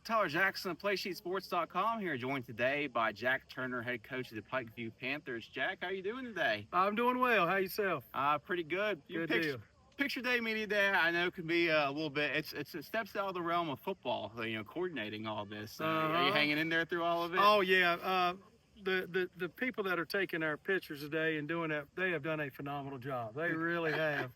Tyler Jackson of PlaySheetSports.com here, joined today by Jack Turner, head coach of the PikeView Panthers. Jack, how you doing today? I'm doing well. How yourself? Pretty good. Good deal. Picture day, media day, I know can be a little bit. It steps out of the realm of football. Coordinating all this. Are you hanging in there through all of it? Oh yeah. The people that are taking our pictures today and doing that, they have done a phenomenal job. They really have,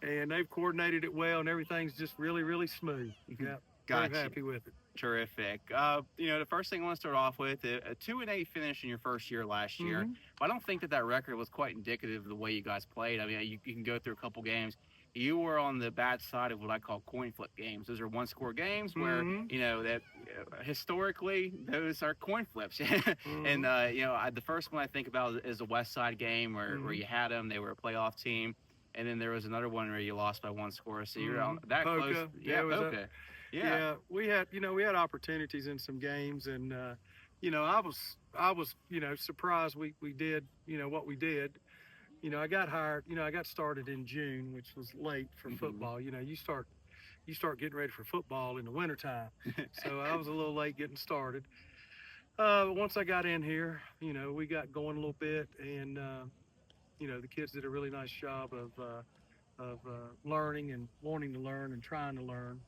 and they've coordinated it well, and everything's just really smooth. Yeah, Gotcha. very happy with it. Terrific. The first thing I want to start off with a 2-8 finish in your first year last year. But I don't think that record was quite indicative of the way you guys played. I mean, you can go through a couple games. You were on the bad side of what I call coin flip games. Those are one-score games where that historically those are coin flips. And the first one I think about is the West Side game where you had them. They were a playoff team. And then there was another one where you lost by one score. So you're on that Polka. close. Yeah, Polka. Yeah, we had opportunities in some games, and I was surprised we did what we did. I got hired. I got started in June, which was late for football. You start getting ready for football in the wintertime. So I was a little late getting started. Once I got in here, we got going a little bit, and the kids did a really nice job of learning and wanting to learn and trying to learn.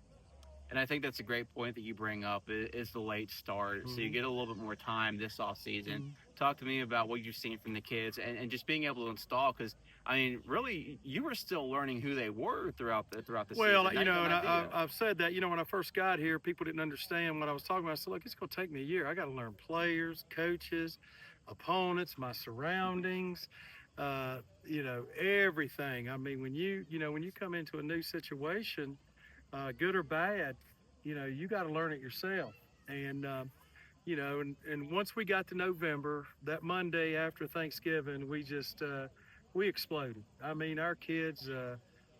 And I think that's a great point that you bring up is the late start. So you get a little bit more time this off season. Talk to me about what you've seen from the kids and just being able to install, because I mean, really, you were still learning who they were throughout the season. Well, and I've said that, when I first got here, people didn't understand what I was talking about. I said, look, it's going to take me a year. I got to learn players, coaches, opponents, my surroundings, everything. I mean, when you come into a new situation, good or bad, you got to learn it yourself. And, and once we got to November, that Monday after Thanksgiving, we exploded. I mean, our kids,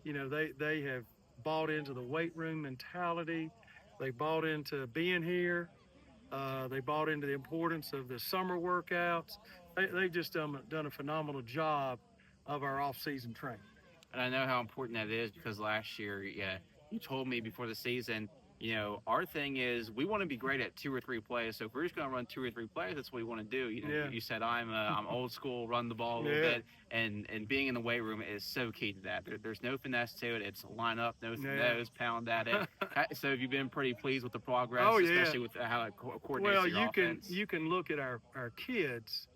they have bought into the weight room mentality. They bought into being here. They bought into the importance of the summer workouts. They've just done a phenomenal job of our off-season training. And I know how important that is, because last year, you told me before the season, our thing is we want to be great at 2 or 3 plays. So if we're just going to run 2 or 3 plays, that's what we want to do. You said I'm old school, run the ball a little bit, and being in the weight room is so key to that. There's no finesse to it. It's line up, nose to nose, pound at it. So have you been pretty pleased with the progress, especially with how it coordinates your offense? You can look at our kids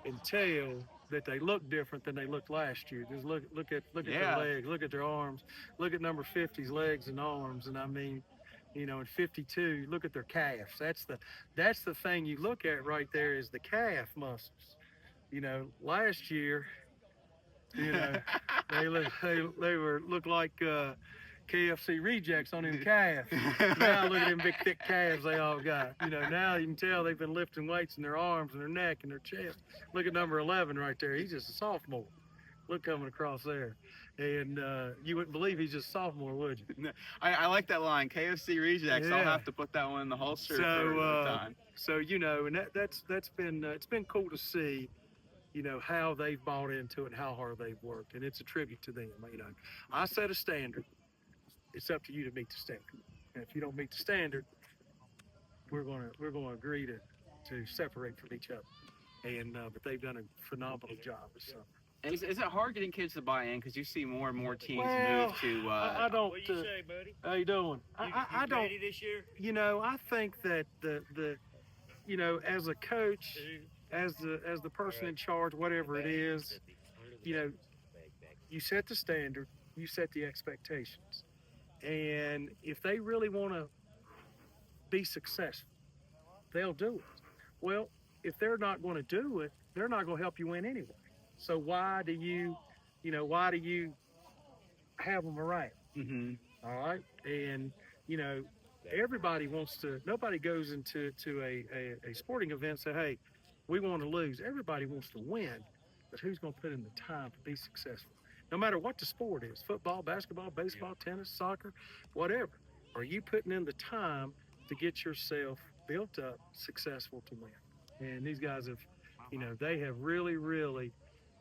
and tell that they look different than they looked last year. Just look at their legs, look at their arms, look at number 50's legs and arms, and I mean, in 52, look at their calves. That's the thing you look at right there is the calf muscles. Last year, they looked like KFC rejects on them calves. Now look at them big thick calves they all got. Now you can tell they've been lifting weights in their arms and their neck and their chest. Look at number 11 right there. He's just a sophomore. Look coming across there. And you wouldn't believe he's just a sophomore, would you? I like that line, KFC rejects. Yeah. I'll have to put that one in the holster for time. So, and that's been it's been cool to see, how they've bought into it and how hard they've worked. And it's a tribute to them. I set a standard. It's up to you to meet the standard. And if you don't meet the standard, we're gonna agree to separate from each other. And but they've done a phenomenal job this summer. Is it hard getting kids to buy in, because you see more and more teams move to? I don't. What do you say, buddy? How you doing? I don't. Ready this year? I think that the as a coach, as the person in charge, whatever it is, you set the standard, you set the expectations. And if they really want to be successful, they'll do it. Well, if they're not going to do it, they're not going to help you win anyway. So why do you have them around? All right. And, everybody wants to, nobody goes into a sporting event and say, hey, we want to lose. Everybody wants to win, but who's going to put in the time to be successful? No matter what the sport is, football, basketball, baseball, tennis, soccer, whatever. Are you putting in the time to get yourself built up, successful to win? And these guys have, they have really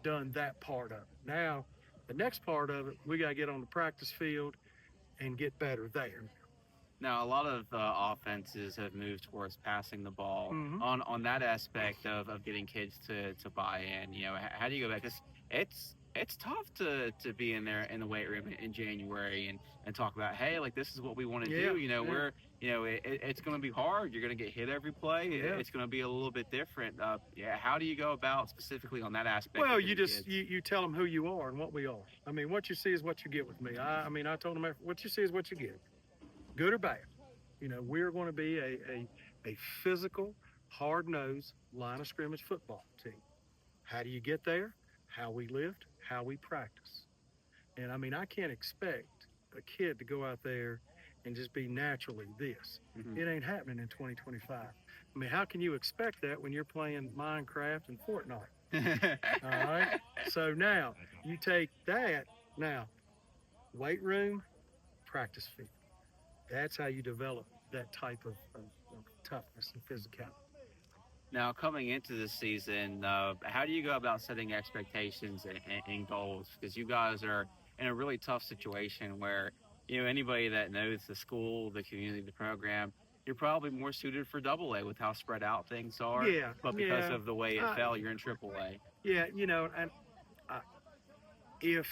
done that part of it. Now, the next part of it, we got to get on the practice field and get better there. Now, a lot of offenses have moved towards passing the ball. Hmm. On that aspect of getting kids to buy in, how do you go back? Because it's tough to be in there in the weight room in January and talk about, hey, like this is what we want to Yeah, do. yeah, It's going to be hard. You're going to get hit every play. yeah. It's going to be a little bit different. Yeah, how do you go about specifically on that aspect Well, of you getting just kids? you tell them who you are and what we are. I mean, what you see is what you get with me. I mean, I told them what you see is what you get, good or bad. We're going to be a physical, hard nosed line of scrimmage football team. How do you get there? How we lift, how we practice. And I mean, I can't expect a kid to go out there and just be naturally this. Mhm. It ain't happening in 2025. I mean, how can you expect that when you're playing Minecraft and Fortnite? All right. So now you take that, now, weight room, practice field. That's how you develop that type of toughness and physicality. Now, coming into this season, how do you go about setting expectations and goals? Because you guys are in a really tough situation where, anybody that knows the school, the community, the program, you're probably more suited for double A with how spread out things are. Yeah, But because yeah, of the way it uh, fell, you're in triple A. yeah. And uh, if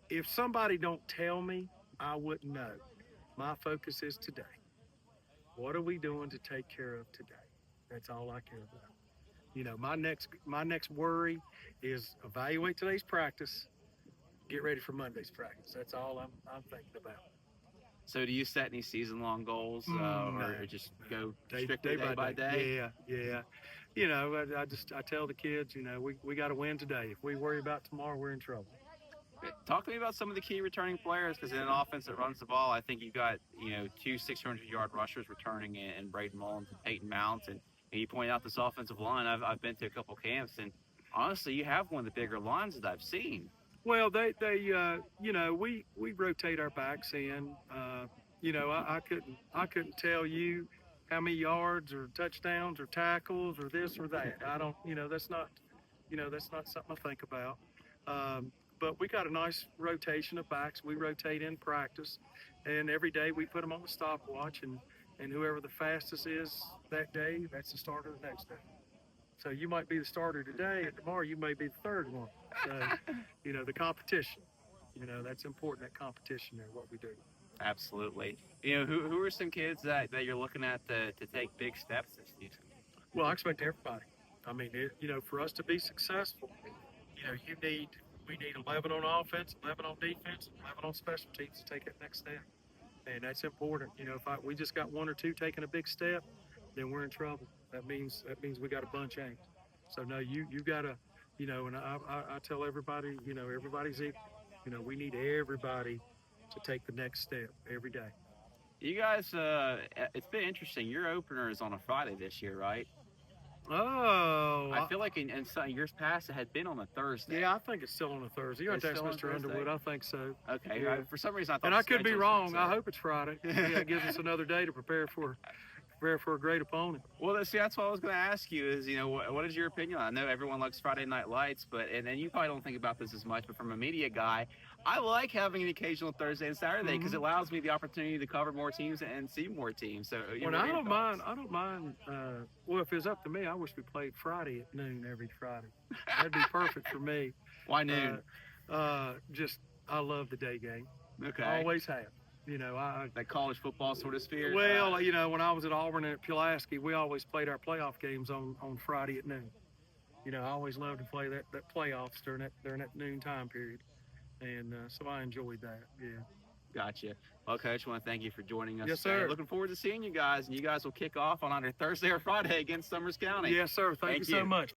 if somebody don't tell me, I wouldn't know. My focus is today. What are we doing to take care of today? That's all I care about. My next worry is evaluate today's practice, get ready for Monday's practice. That's all I'm thinking about. So do you set any season-long goals No, or just go day, strictly day by day? Yeah, yeah. I tell the kids, we got to win today. If we worry about tomorrow, we're in trouble. Talk to me about some of the key returning players, because in an offense that runs the ball, I think you've got two 600-yard rushers returning in Braden Mullins and Peyton Mounts, and you point out this offensive line. I've been to a couple camps, and honestly, you have one of the bigger lines that I've seen. Well, we rotate our backs in. I couldn't tell you how many yards or touchdowns or tackles or this or that. I don't, that's not something I think about. But we got a nice rotation of backs. We rotate in practice, and every day we put them on the stopwatch, and whoever the fastest is that day, that's the starter the next day. So you might be the starter today, and tomorrow you may be the third one. So, the competition, that's important, that competition there, what we do. Absolutely. Who are some kids that you're looking at to take big steps this season? Well, I expect everybody. I mean, for us to be successful, we need 11 on offense, 11 on defense, 11 on special teams to take that next step. And that's important. We just got one or two taking a big step, then we're in trouble. That means we got a bunch ain't. So no, you gotta, and I tell everybody, everybody's equal. We need everybody to take the next step every day. You guys, it's been interesting. Your opener is on a Friday this year, right? Oh, I feel like in some years past it had been on a Thursday. yeah, I think it's still on a Thursday. You have to It's ask still on Mr. Thursday? Underwood. I think so. Okay. Yeah. For some reason I thought. And the I could be schedule wrong. said I so. hope it's Friday. Yeah, it gives us another day to prepare for a great opponent. Well, see, that's what I was going to ask you is, what is your opinion? I know everyone likes Friday Night Lights, and then you probably don't think about this as much, but from a media guy, I like having an occasional Thursday and Saturday because it allows me the opportunity to cover more teams and see more teams. So, Well, I don't mind. Well, if it's up to me, I wish we played Friday at noon every Friday. That'd be perfect for me. Why noon? I love the day game. Okay. Always have. That college football sort of sphere. Well, when I was at Auburn and at Pulaski, we always played our playoff games on Friday at noon. I always loved to play that playoffs during that noon time period, and so I enjoyed that. Yeah. Gotcha. Well, Coach, I want to thank you for joining us. Yes, today. sir. Looking forward to seeing you guys, and you guys will kick off on either Thursday or Friday against Summers County. Yes, sir. Thank you so much.